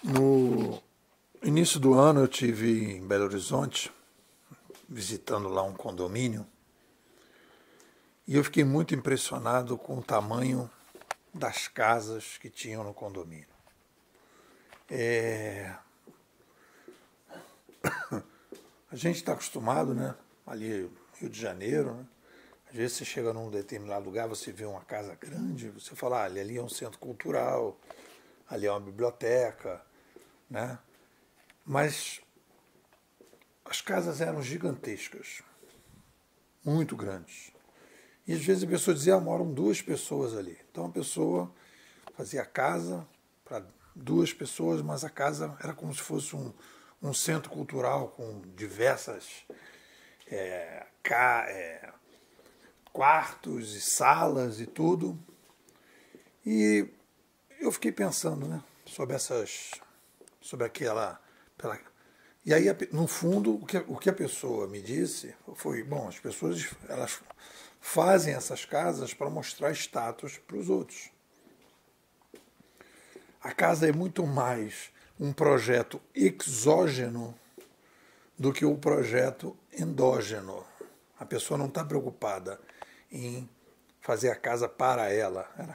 No início do ano eu tive em Belo Horizonte, visitando lá um condomínio, e eu fiquei muito impressionado com o tamanho das casas que tinham no condomínio. A gente está acostumado, né? Ali Rio de Janeiro, né? Às vezes você chega num determinado lugar, você vê uma casa grande, você fala, ali é um centro cultural, ali é uma biblioteca, né? Mas as casas eram gigantescas, muito grandes. E às vezes a pessoa dizia, moram duas pessoas ali. Então a pessoa fazia a casa para duas pessoas, mas a casa era como se fosse um centro cultural com diversas quartos e salas e tudo. E eu fiquei pensando, né, sobre aquela. E aí, no fundo, o que a pessoa me disse foi, bom, as pessoas elas fazem essas casas para mostrar status para os outros. A casa é muito mais um projeto exógeno do que o projeto endógeno. A pessoa não está preocupada em fazer a casa para ela. Ela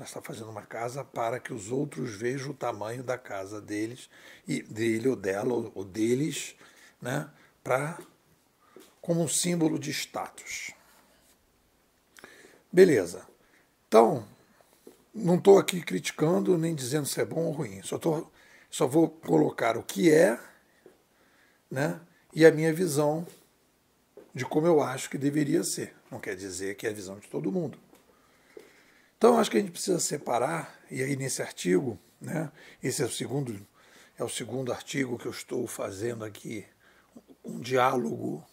está fazendo uma casa para que os outros vejam o tamanho da casa deles, e dele ou dela, ou deles, né, como um símbolo de status. Beleza. Então, não estou aqui criticando nem dizendo se é bom ou ruim. Só vou colocar o que é, né, e a minha visão de como eu acho que deveria ser. Não quer dizer que é a visão de todo mundo. Então, acho que a gente precisa separar, e aí nesse artigo, né, esse é o segundo artigo que eu estou fazendo aqui, um diálogo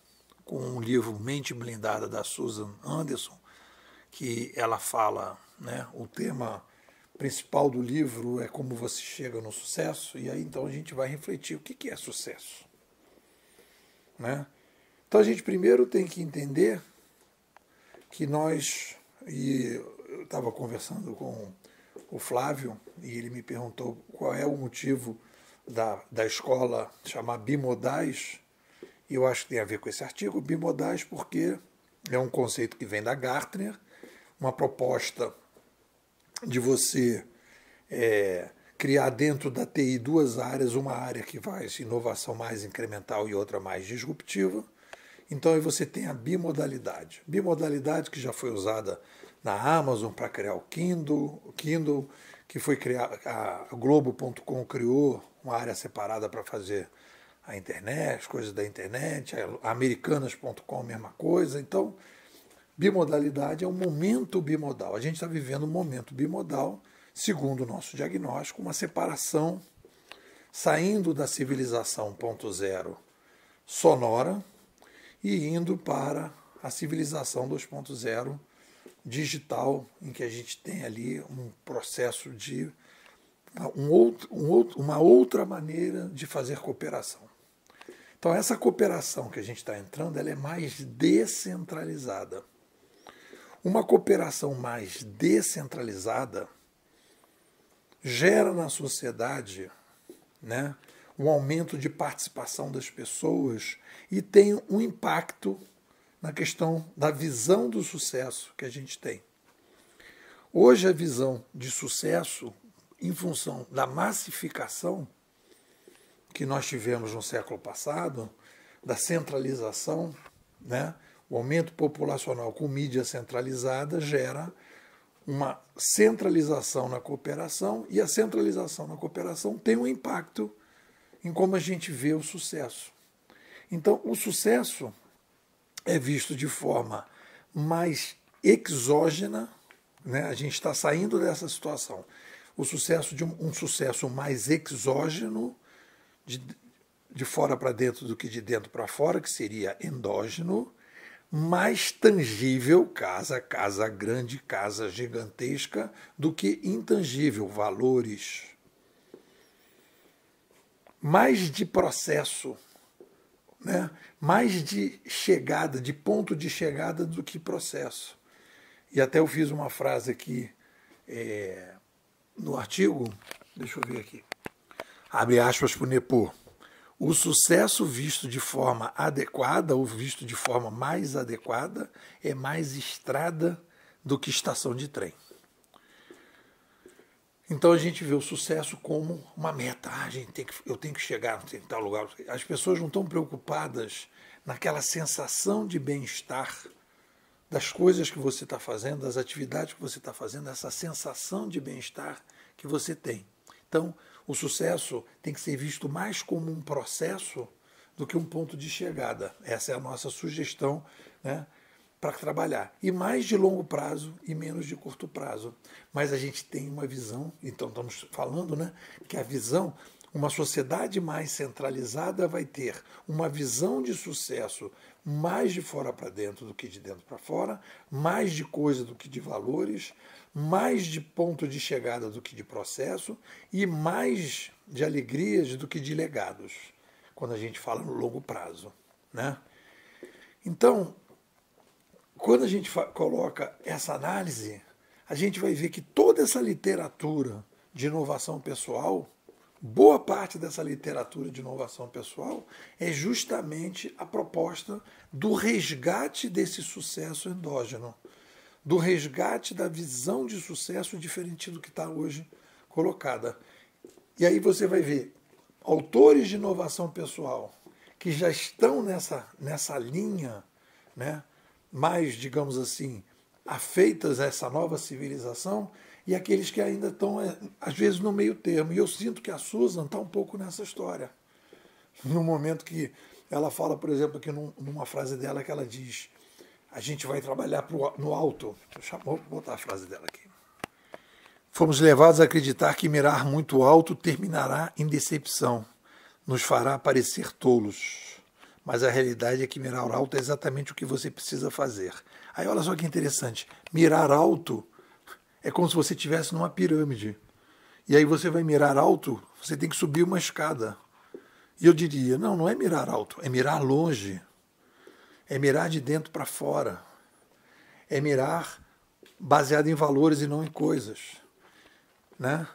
com um livro Mente Blindada, da Susan Anderson, que ela fala, né, o tema principal do livro é como você chega no sucesso, e aí então a gente vai refletir o que é sucesso. Né? Então a gente primeiro tem que entender que nós, e eu estava conversando com o Flávio, e ele me perguntou qual é o motivo da escola chamar bimodais, e eu acho que tem a ver com esse artigo, bimodais porque é um conceito que vem da Gartner, uma proposta de você criar dentro da TI duas áreas, uma área que faz inovação mais incremental e outra mais disruptiva. Então aí você tem a bimodalidade. Bimodalidade que já foi usada na Amazon para criar o Kindle, que foi criar, a Globo.com criou uma área separada para fazer a internet, as coisas da internet, a Americanas.com, mesma coisa. Então, bimodalidade é um momento bimodal. A gente está vivendo um momento bimodal, segundo o nosso diagnóstico, uma separação, saindo da civilização 1.0 sonora e indo para a civilização 2.0 digital, em que a gente tem ali um processo de uma outra maneira de fazer cooperação. Então, essa cooperação que a gente está entrando, ela é mais descentralizada. Uma cooperação mais descentralizada gera na sociedade, né, um aumento de participação das pessoas e tem um impacto na questão da visão do sucesso que a gente tem. Hoje a visão de sucesso, em função da massificação que nós tivemos no século passado, da centralização, né, o aumento populacional com mídia centralizada gera uma centralização na cooperação, e a centralização na cooperação tem um impacto em como a gente vê o sucesso. Então, o sucesso é visto de forma mais exógena, né? A gente está saindo dessa situação. O sucesso de um sucesso mais exógeno, de fora para dentro do que de dentro para fora, que seria endógeno, mais tangível, casa grande, casa gigantesca, do que intangível, valores. Mais de processo, né? Mais de chegada, de ponto de chegada do que processo. E até eu fiz uma frase aqui no artigo, deixa eu ver aqui. abre aspas para o Nepô, o sucesso visto de forma adequada, ou visto de forma mais adequada, é mais estrada do que estação de trem. Então a gente vê o sucesso como uma meta. Eu tenho que chegar em tal lugar. As pessoas não estão preocupadas naquela sensação de bem-estar das coisas que você está fazendo, das atividades que você está fazendo, essa sensação de bem-estar que você tem. Então, o sucesso tem que ser visto mais como um processo do que um ponto de chegada. Essa é a nossa sugestão, né, para trabalhar. E mais de longo prazo e menos de curto prazo. Mas a gente tem uma visão, então estamos falando, né, que a visão, uma sociedade mais centralizada vai ter uma visão de sucesso mais de fora para dentro do que de dentro para fora, mais de coisa do que de valores, mais de ponto de chegada do que de processo e mais de alegrias do que de legados, quando a gente fala no longo prazo, né? Então, quando a gente coloca essa análise, a gente vai ver que toda essa literatura de inovação pessoal, boa parte dessa literatura de inovação pessoal é justamente a proposta do resgate desse sucesso endógeno, do resgate da visão de sucesso diferente do que está hoje colocada. E aí você vai ver autores de inovação pessoal que já estão nessa linha, né, mais, digamos assim, afeitas a essa nova civilização, e aqueles que ainda estão, às vezes, no meio termo. E eu sinto que a Susan está um pouco nessa história. No momento que ela fala, por exemplo, aqui numa frase dela, que ela diz: a gente vai trabalhar no alto. Vou botar a frase dela aqui. Fomos levados a acreditar que mirar muito alto terminará em decepção, nos fará parecer tolos. Mas a realidade é que mirar alto é exatamente o que você precisa fazer. Aí olha só que interessante. Mirar alto é como se você estivesse numa pirâmide. E aí você vai mirar alto, você tem que subir uma escada. E eu diria, não é mirar alto, é mirar longe. É mirar de dentro para fora. É mirar baseado em valores e não em coisas, né?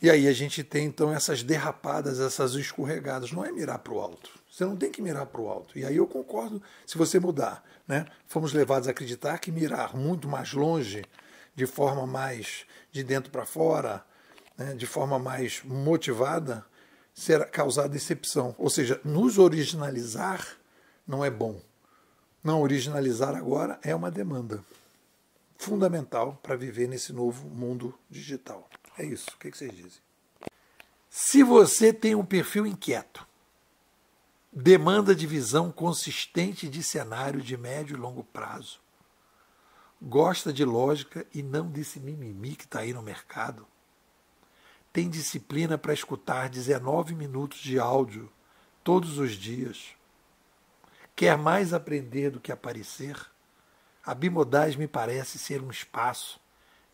E aí a gente tem, então, essas derrapadas, essas escorregadas. Não é mirar para o alto. Você não tem que mirar para o alto. E aí eu concordo se você mudar, né? Fomos levados a acreditar que mirar muito mais longe, de forma mais de dentro para fora, né, de forma mais motivada, será causar decepção. Ou seja, nos originalizar não é bom. Não originalizar agora é uma demanda fundamental para viver nesse novo mundo digital. É isso. O que vocês dizem? Se você tem um perfil inquieto, demanda de visão consistente de cenário de médio e longo prazo, gosta de lógica e não desse mimimi que está aí no mercado, tem disciplina para escutar 19 minutos de áudio todos os dias, quer mais aprender do que aparecer, a Bimodais me parece ser um espaço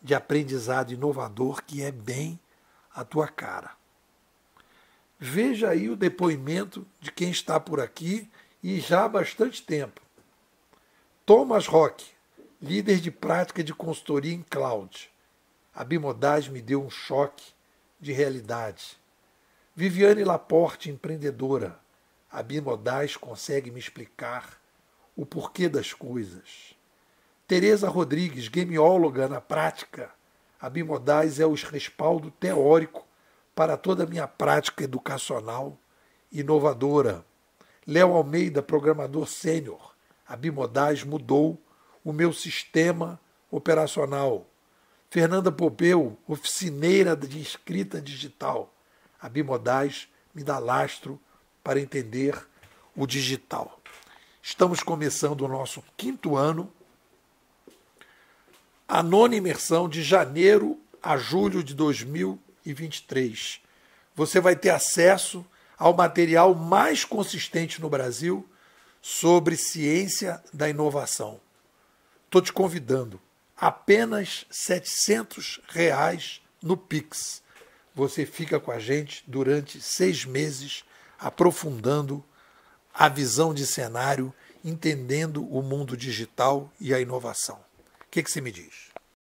de aprendizado inovador que é bem a tua cara. Veja aí o depoimento de quem está por aqui e já há bastante tempo. Thomas Rock, líder de prática de consultoria em cloud. A Bimodais me deu um choque de realidade. Viviane Laporte, empreendedora. A Bimodais consegue me explicar o porquê das coisas. Tereza Rodrigues, gameóloga na prática. A Bimodais é o respaldo teórico para toda a minha prática educacional inovadora. Léo Almeida, programador sênior. A Bimodais mudou o meu sistema operacional. Fernanda Popeu, oficineira de escrita digital. A Bimodais me dá lastro para entender o digital. Estamos começando o nosso 5º ano, a 9ª imersão de janeiro a julho de 2023. Você vai ter acesso ao material mais consistente no Brasil sobre ciência da inovação. Estou te convidando. Apenas R$ 700 no Pix. Você fica com a gente durante 6 meses, aprofundando a visão de cenário, entendendo o mundo digital e a inovação. O que você me diz?